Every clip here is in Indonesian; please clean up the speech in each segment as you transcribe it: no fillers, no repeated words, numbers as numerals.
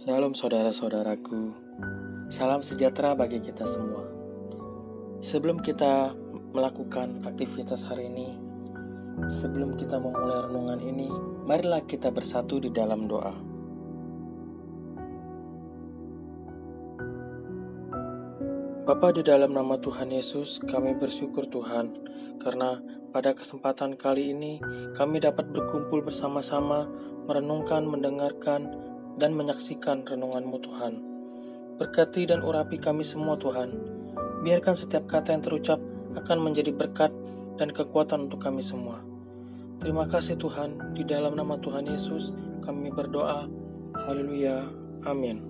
Salam saudara-saudaraku, salam sejahtera bagi kita semua. Sebelum kita melakukan aktivitas hari ini, sebelum kita memulai renungan ini, marilah kita bersatu di dalam doa. Bapa, di dalam nama Tuhan Yesus, kami bersyukur Tuhan, karena pada kesempatan kali ini kami dapat berkumpul bersama-sama, merenungkan, mendengarkan, dan menyaksikan renungan-Mu Tuhan. Berkati dan urapi kami semua Tuhan. Biarkan setiap kata yang terucap akan menjadi berkat dan kekuatan untuk kami semua. Terima kasih Tuhan, di dalam nama Tuhan Yesus kami berdoa. Haleluya. Amin.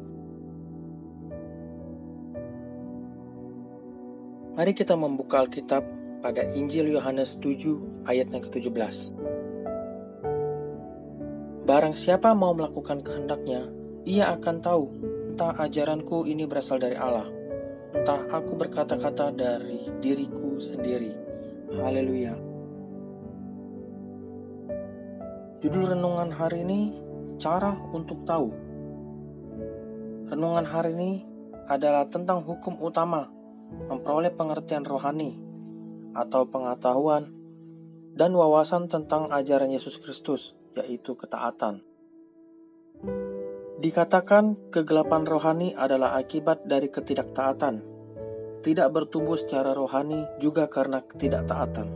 Mari kita membuka Alkitab pada Injil Yohanes 7 ayat yang ke-17. Barang siapa mau melakukan kehendaknya, ia akan tahu entah ajaranku ini berasal dari Allah, entah aku berkata-kata dari diriku sendiri. Haleluya. Judul renungan hari ini, cara untuk tahu. Renungan hari ini adalah tentang hukum utama memperoleh pengertian rohani atau pengetahuan dan wawasan tentang ajaran Yesus Kristus, yaitu ketaatan. Dikatakan kegelapan rohani adalah akibat dari ketidaktaatan. Tidak bertumbuh secara rohani juga karena ketidaktaatan.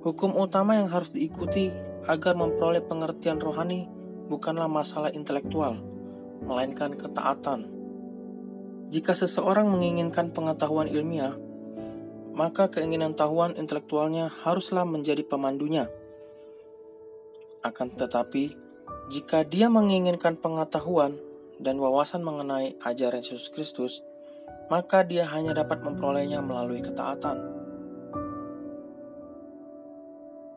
Hukum utama yang harus diikuti agar memperoleh pengertian rohani bukanlah masalah intelektual, melainkan ketaatan. Jika seseorang menginginkan pengetahuan ilmiah, maka keinginan tahuan intelektualnya haruslah menjadi pemandunya. Akan tetapi, jika dia menginginkan pengetahuan dan wawasan mengenai ajaran Yesus Kristus, maka dia hanya dapat memperolehnya melalui ketaatan.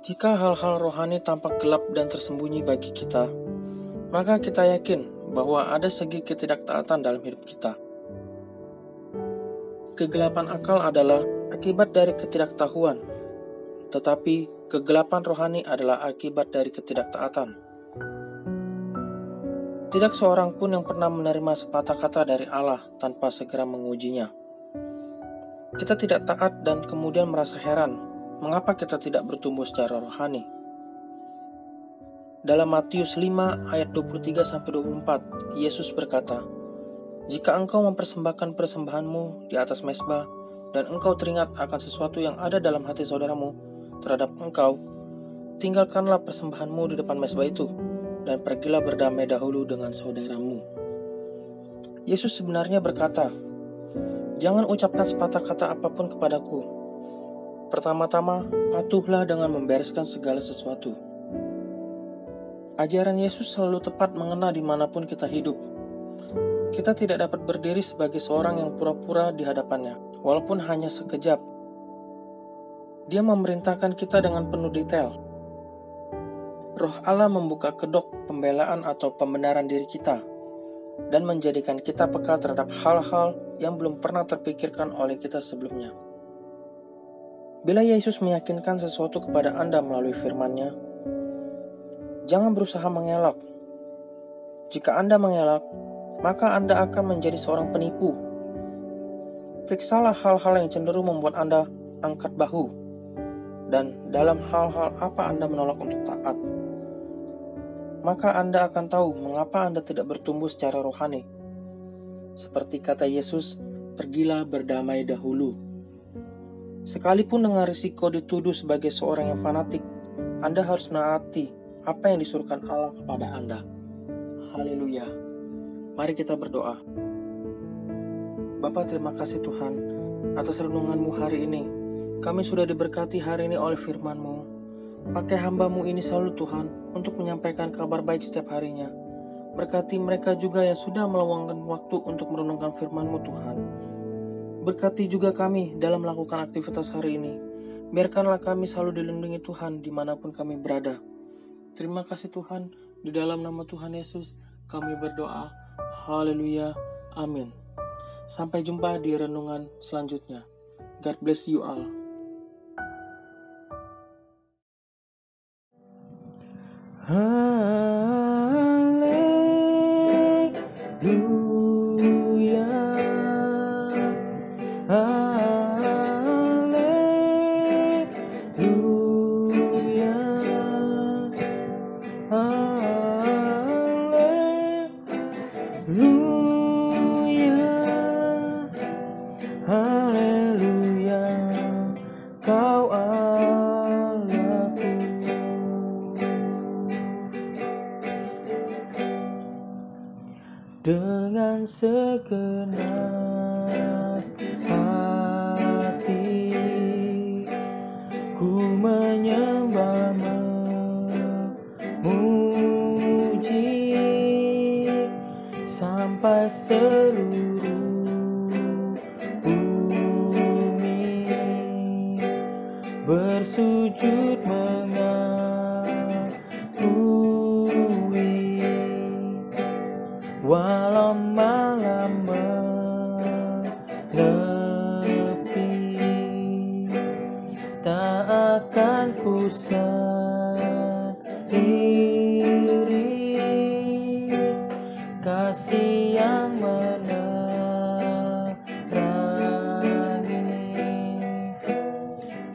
Jika hal-hal rohani tampak gelap dan tersembunyi bagi kita, maka kita yakin bahwa ada segi ketidaktaatan dalam hidup kita. Kegelapan akal adalah akibat dari ketidaktahuan, tetapi kegelapan rohani adalah akibat dari ketidaktaatan. Tidak seorang pun yang pernah menerima sepatah kata dari Allah tanpa segera mengujinya. Kita tidak taat dan kemudian merasa heran, mengapa kita tidak bertumbuh secara rohani. Dalam Matius 5 ayat 23-24, Yesus berkata, "Jika engkau mempersembahkan persembahanmu di atas mezbah, dan engkau teringat akan sesuatu yang ada dalam hati saudaramu terhadap engkau, tinggalkanlah persembahanmu di depan mezbah itu, dan pergilah berdamai dahulu dengan saudaramu." Yesus sebenarnya berkata, "Jangan ucapkan sepatah kata apapun kepadaku. Pertama-tama, patuhlah dengan membereskan segala sesuatu." Ajaran Yesus selalu tepat mengena dimanapun kita hidup. Kita tidak dapat berdiri sebagai seorang yang pura-pura di hadapannya, walaupun hanya sekejap. Dia memerintahkan kita dengan penuh detail. Roh Allah membuka kedok pembelaan atau pembenaran diri kita, dan menjadikan kita peka terhadap hal-hal yang belum pernah terpikirkan oleh kita sebelumnya. Bila Yesus meyakinkan sesuatu kepada Anda melalui firman-Nya, jangan berusaha mengelak. Jika Anda mengelak, maka Anda akan menjadi seorang penipu. Periksalah hal-hal yang cenderung membuat Anda angkat bahu, dan dalam hal-hal apa Anda menolak untuk taat. Maka Anda akan tahu mengapa Anda tidak bertumbuh secara rohani. Seperti kata Yesus, pergilah berdamai dahulu. Sekalipun dengan risiko dituduh sebagai seorang yang fanatik, Anda harus menaati apa yang disuruhkan Allah kepada Anda. Haleluya. Mari kita berdoa. Bapa, terima kasih Tuhan atas renungan-Mu hari ini. Kami sudah diberkati hari ini oleh firman-Mu. Pakai hamba-Mu ini selalu Tuhan untuk menyampaikan kabar baik setiap harinya. Berkati mereka juga yang sudah meluangkan waktu untuk merenungkan firman-Mu Tuhan. Berkati juga kami dalam melakukan aktivitas hari ini. Biarkanlah kami selalu dilindungi Tuhan dimanapun kami berada. Terima kasih Tuhan, di dalam nama Tuhan Yesus kami berdoa. Haleluya. Amin. Sampai jumpa di renungan selanjutnya. God bless you all. Haleluya. Haleluya, haleluya, haleluya, Kau Allahku. Dengan segenap hati ku menyembah memuji sampai seluruh bumi bersujud mengakui. Walau malam menepi, tak akan ku sendiri. Kasih yang menerangi,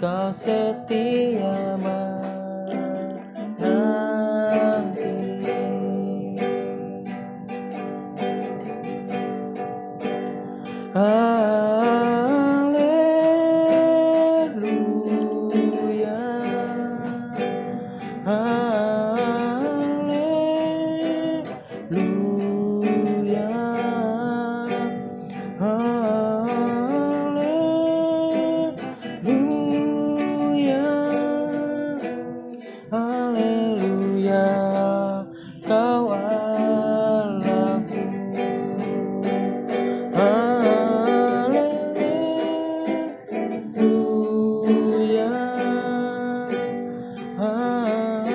Kau setia menanti. Haleluya, haleluya, haleluya, haleluya, Kau Allahku. Haleluya, haleluya,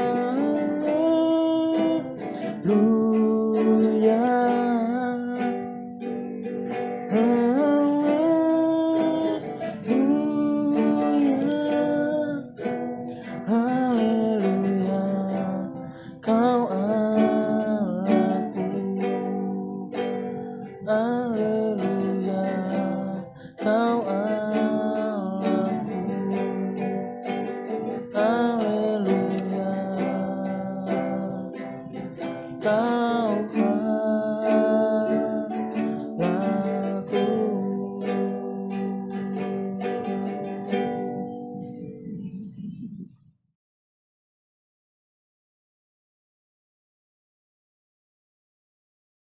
haleluya, Kau Allahku.